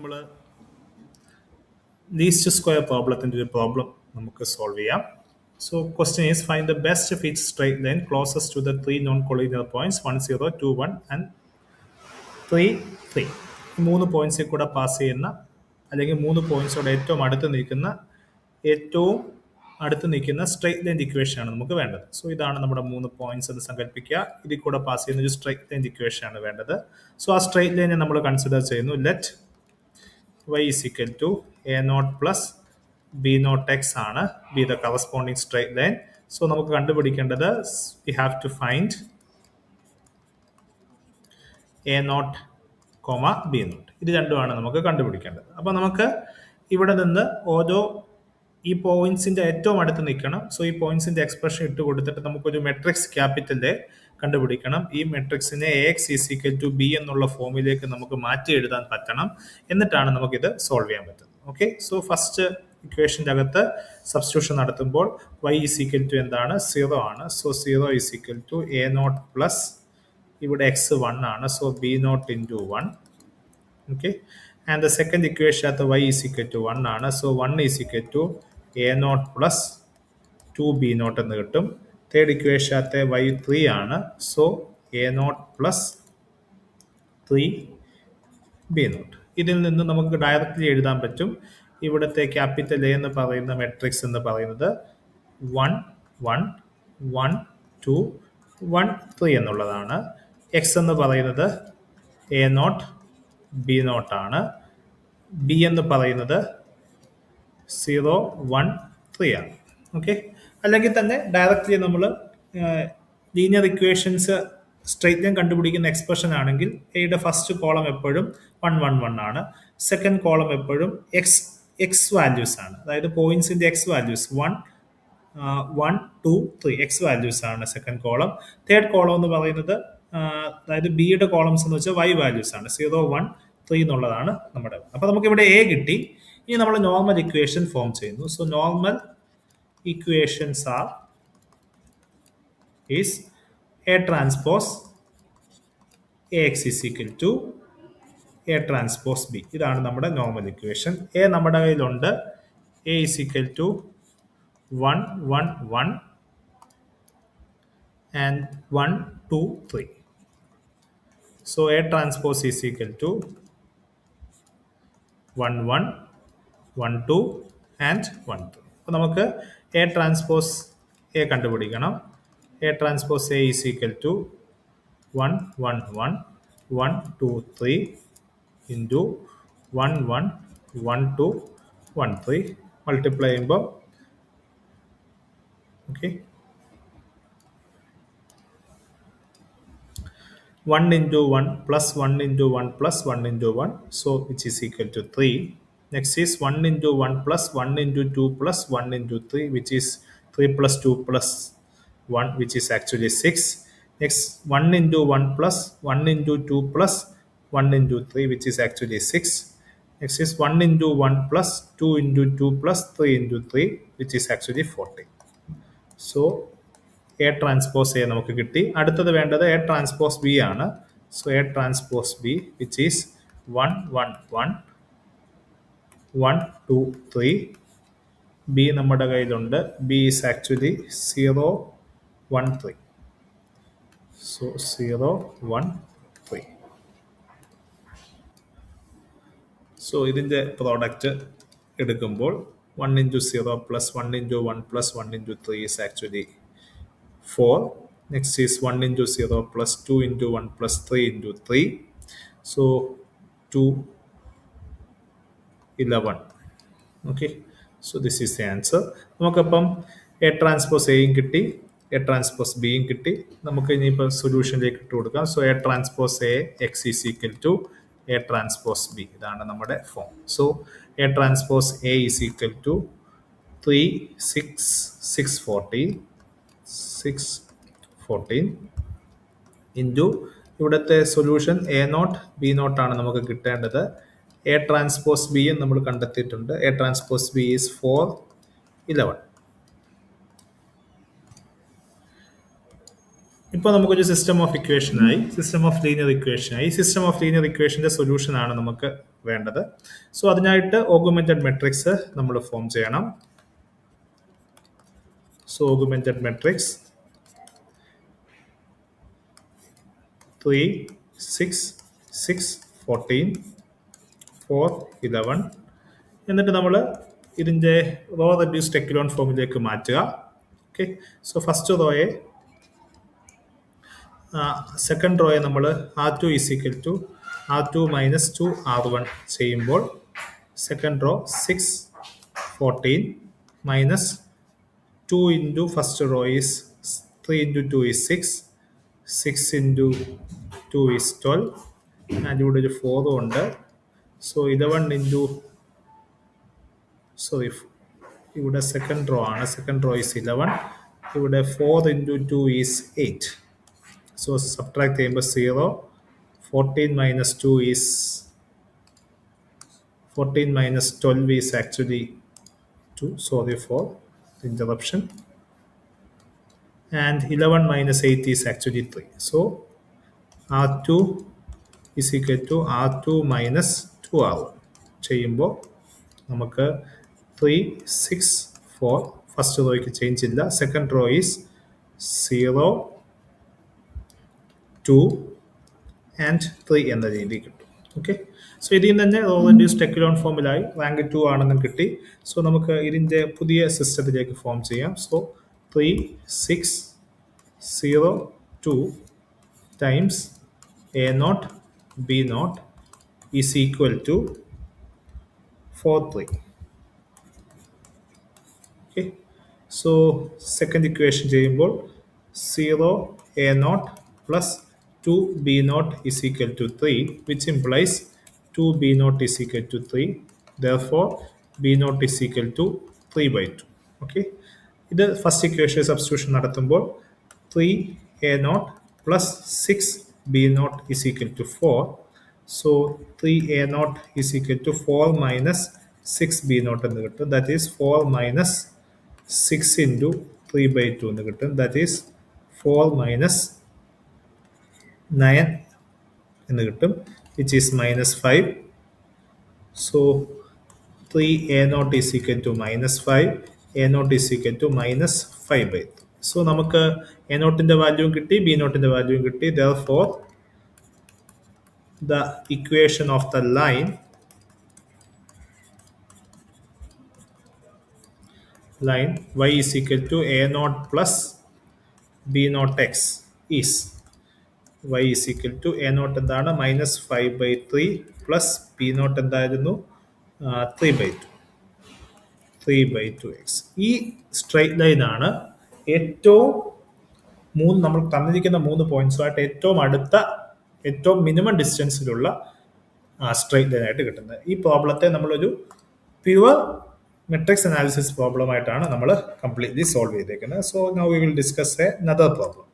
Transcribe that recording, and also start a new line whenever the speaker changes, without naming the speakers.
നമ്മൾ least square പ്രോബ്ലത്തിൻ്റെ ഒരു problem നമുക്ക് സോൾവ് ചെയ്യാം. So question is find the best of each straight line closest to the 3 non collinear points 1 0 2 1 and 3 3. 3 പോയിന്റ്സിൽ കൂടെ pass ചെയ്യുന്ന അല്ലെങ്കിൽ 3 പോയിന്റ്സോടെ ഏറ്റവും അടുത്ത് നിൽക്കുന്ന സ്ട്രൈറ്റ് ലൈൻ ഇക്വേഷൻ ആണ് നമുക്ക് വേണ്ടത്. സോ ഇതാണ് നമ്മുടെ 3 പോയിന്റ്സ് എന്ന് സങ്കല്പിക്കുക. ഇതിൽ കൂടെ പാസ് ചെയ്യുന്ന ഒരു സ്ട്രൈറ്റ് ലൈൻ ഇക്വേഷൻ ആണ് വേണ്ടത്. സോ ആ സ്ട്രൈറ്റ് ലൈനെ നമ്മൾ കൺസിഡർ ചെയ്യുന്നു. Let y is equal to a0 plus b0 x ആണ് be the corresponding straight line. So നമുക്ക് കണ്ടുപിടിക്കേണ്ടത് we have to find a0, b0. ഇത് രണ്ടുമാണ് നമുക്ക് കണ്ടുപിടിക്കേണ്ടത്. അപ്പോൾ നമുക്ക് ഇവിടെ നിന്ന് ഓരോ ഈ പോയിന്റ്സിന്റെ ഏറ്റവും അടുത്ത് നിൽക്കണം. സോ ഈ പോയിന്റ്സിന്റെ എക്സ്പ്രഷൻ ഇട്ട് കൊടുത്തിട്ട് നമുക്കൊരു മെട്രിക്സ് ക്യാപിറ്റലിന്റെ കണ്ടുപിടിക്കണം. ഈ മെട്രിക്സിനെ AX is equal to B എന്നുള്ള ഫോമിലേക്ക് നമുക്ക് മാറ്റി എഴുതാൻ പറ്റണം. എന്നിട്ടാണ് നമുക്കിത് സോൾവ് ചെയ്യാൻ പറ്റുന്നത്. ഓക്കെ, സോ ഫസ്റ്റ് ഇക്വേഷൻ്റെ അകത്ത് സബ്സ്റ്റിറ്റ്യൂഷൻ നടത്തുമ്പോൾ y ഈസ് ഈക്വൽ ടു എന്താണ്? 0 ആണ്. So 0 is equal to a0 plus ഇവിടെ x 1 ആണ്. So b0 into 1. Okay, and the second equation അകത്ത് y ഈസ് ഈക്വൽ ടു 1 ആണ്. So 1 is equal to a0 plus 2b0 എന്ന് കിട്ടും. Third equation അകത്തെ y 3 ആണ്. So a0 plus 3b0. ഇതിൽ നിന്ന് നമുക്ക് ഡയറക്റ്റ്ലി എഴുതാൻ പറ്റും. ഇവിടുത്തെ ക്യാപിറ്റൽ A എന്ന് പറയുന്ന മെട്രിക്സ് എന്ന് പറയുന്നത് 1 1 1 2 1 3 എന്നുള്ളതാണ്. എക്സ് എന്ന് പറയുന്നത് a0 b0 ആണ്. ബി എന്ന് പറയുന്നത് 0 1 3 ആണ്. ഓക്കെ, അല്ലെങ്കിൽ തന്നെ ഡയറക്റ്റ്ലി നമ്മൾ ലീനിയർ ഇക്വേഷൻസ് സ്ട്രൈറ്റ് ലൈൻ കണ്ടുപിടിക്കുന്ന എക്സ്പ്രഷൻ ആണെങ്കിൽ എയുടെ ഫസ്റ്റ് കോളം എപ്പോഴും 1 1 1 ആണ്. സെക്കൻഡ് കോളം എപ്പോഴും എക്സ് വാല്യൂസ് ആണ്. അതായത് പോയിന്റ്സിന്റെ എക്സ് വാല്യൂസ് 1 1 2 3 എക്സ് വാല്യൂസ് ആണ് സെക്കൻഡ് കോളം. തേർഡ് കോളം എന്ന് പറയുന്നത് അതായത് ബിയുടെ കോളംസ് എന്ന് വെച്ചാൽ വൈ വാല്യൂസ് ആണ്. 0 1 3 എന്നുള്ളതാണ് നമ്മുടെ. അപ്പൊ നമുക്ക് ഇവിടെ എ കിട്ടി. ഇനി നമ്മൾ നോർമൽ ഇക്വേഷൻ ഫോം ചെയ്യുന്നു. So normal equations R is A transpose AX is equal to A transpose B. ഇതാണ് നമ്മുടെ നോർമൽ ഇക്വേഷൻ. എ നമ്മുടെ കയ്യിലുണ്ട്. A is equal to 1 1 1 and 1 2 3. So A transpose is equal to 1 1 1 2 and 1 3. അപ്പോൾ നമുക്ക് A transpose A കണ്ടുപിടിക്കണം. A transpose A is equal to 1 1 1 1 2 3 into 1 1 1 2 1 3 multiply ചെയ്യുമ്പോൾ okay 1 into 1 plus 1 into 1 plus 1 into 1, so which is equal to 3. Next is 1 into 1 plus 1 into 2 plus 1 into 3, which is 3 plus 2 plus 1, which is actually 6. Next 1 into 1 plus 1 into 2 plus 1 into 3, which is actually 6. Next is 1 into 1 plus 2 into 2 plus 3 into 3, which is actually 40. So A transpose A നമുക്ക് കിട്ടി. അടുത്തത് വേണ്ടത് A transpose B ആണ്. So A transpose B, which is 1 1 1 1 2 3. B നമ്മുടെ കയ്യിലുണ്ട്. B is actually 0 1 3. So 0 1 3. So ഇതിൻ്റെ product എടുക്കുമ്പോൾ 1 into 0 plus 1 into 1 plus 1 into 3 is actually 4. Next is 1 into 0 plus 2 into 1 plus 3 into 3. So 2 11. Okay, so this is the answer. നമുക്കപ്പം A transpose Aയും കിട്ടി, A transpose Bയും കിട്ടി. നമുക്ക് ഇനിയിപ്പോൾ സൊല്യൂഷനിലേക്ക് ഇട്ട് കൊടുക്കാം. So A transpose A X is equal to A transpose B. ഇതാണ് നമ്മുടെ form. So A transpose A is equal to 3 6 6 14 6 14 into ഇവിടുത്തെ solution A0 B0 ആണ് നമുക്ക് കിട്ടേണ്ടത്. A ട്രാൻസ്പോസ് B നമ്മൾ കണ്ടെത്തിയിട്ടുണ്ട്. A transpose B is 4 11. ഇപ്പോൾ നമുക്കൊരു സിസ്റ്റം ഓഫ് ഇക്വേഷനായി, സിസ്റ്റം ഓഫ് ലീനിയർ ഇക്വേഷനായി. സിസ്റ്റം ഓഫ് ലീനിയർ ഇക്വേഷൻ്റെ സൊല്യൂഷനാണ് നമുക്ക് വേണ്ടത്. സോ അതിനായിട്ട് ഓഗുമെന്റഡ് മെട്രിക്സ് നമ്മൾ ഫോം ചെയ്യണം. So augmented matrix 3, 6, 6, 14, 4, 11. എന്നിട്ട് നമ്മൾ ഇതിൻ്റെ റോ റെഡ്യൂസ്ഡ് എക്കലോൺ ഫോമിലേക്ക് മാറ്റുക. ഓക്കെ, സോ ഫസ്റ്റ് റോയെ സെക്കൻഡ് റോയെ നമ്മൾ R2 is equal to R2 minus 2 R1 ചെയ്യുമ്പോൾ second row 6, 14 minus 2 into first row is 3 into 2 is 6, 6 into 2 is 12, and ഇവിടെ ഒരു 4 ഉണ്ട്. സോ 11 ഇൻറ്റു ഇവിടെ സെക്കൻഡ് റോ ആണ്, സെക്കൻഡ് റോ ഈസ് 11, ഇവിടെ 4 ഇൻറ്റു 2 ഈസ് 8. So subtract ചെയ്യുമ്പോൾ 0, 14 minus 2 is 14 minus 12 is actually 2. Sorry for the interruption. And 11 minus 8 is actually 3. So R2 is equal to R2 minus 2R1. ചെയ്യുമ്പോൾ നമുക്ക് 3, 6, 4 first റോയ്ക്ക് change ഇല്ല. Second row is 0, 2 and 3 എന്ന രീതി കിട്ടും. Okay, so ഇതിൽ നിന്ന് തന്നെ റോ റെഡ്യൂസ്ഡ് എക്കലോൺ ഫോമിലായി റാങ്ക് 2 ആണെന്നും കിട്ടി. സോ നമുക്ക് ഇതിൻ്റെ പുതിയ സിസ്റ്റത്തിലേക്ക് ഫോം ചെയ്യാം. So 3, 6, 0, 2 times A0 B0 is equal to 4, 3. Okay, so second equation ചെയ്യുമ്പോൾ 0 A0 plus 2 B0 is equal to 3, which implies 2 B0 is equal to 3. Therefore, B0 is equal to 3 by 2. Okay. ഇത് first equation substitution നടത്തുമ്പോൾ 3 A0 plus 6 B0 is equal to 4. So 3 A0 is equal to 4 minus 6 B0 എന്ന് കിട്ടും. That is 4 minus 6 into 3 by 2 എന്ന് കിട്ടും. That is 4 minus 9 എന്ന് കിട്ടും, which is minus 5. So 3 A0 is equal to minus 5, A0 is equal to minus 5 by 3. So നമുക്ക് A0ന്റെ വാല്യൂവും കിട്ടി, B0ന്റെ വാല്യൂവും കിട്ടി. Therefore, the equation of the line y is equal to A0 plus B0 x is y is equal to A0 എന്താണ് minus 5 by 3 plus B0 എന്തായിരുന്നു 3 by 2, 3 by 2x. ഈ straight line ആണ് ഏറ്റവും നമ്മൾ തന്നിരിക്കുന്ന 3 പോയിന്റ്സുമായിട്ട് ഏറ്റവും അടുത്ത, ഏറ്റവും മിനിമം ഡിസ്റ്റൻസിലുള്ള സ്ട്രൈറ്റ് ലൈൻ ആയിട്ട് കിട്ടുന്നത്. ഈ പ്രോബ്ലത്തെ നമ്മളൊരു പ്യുവർ മെട്രിക്സ് അനാലിസിസ് പ്രോബ്ലം ആയിട്ടാണ് നമ്മൾ കംപ്ലീറ്റ്ലി സോൾവ് ചെയ്തേക്കുന്നത്. So now we will discuss another problem.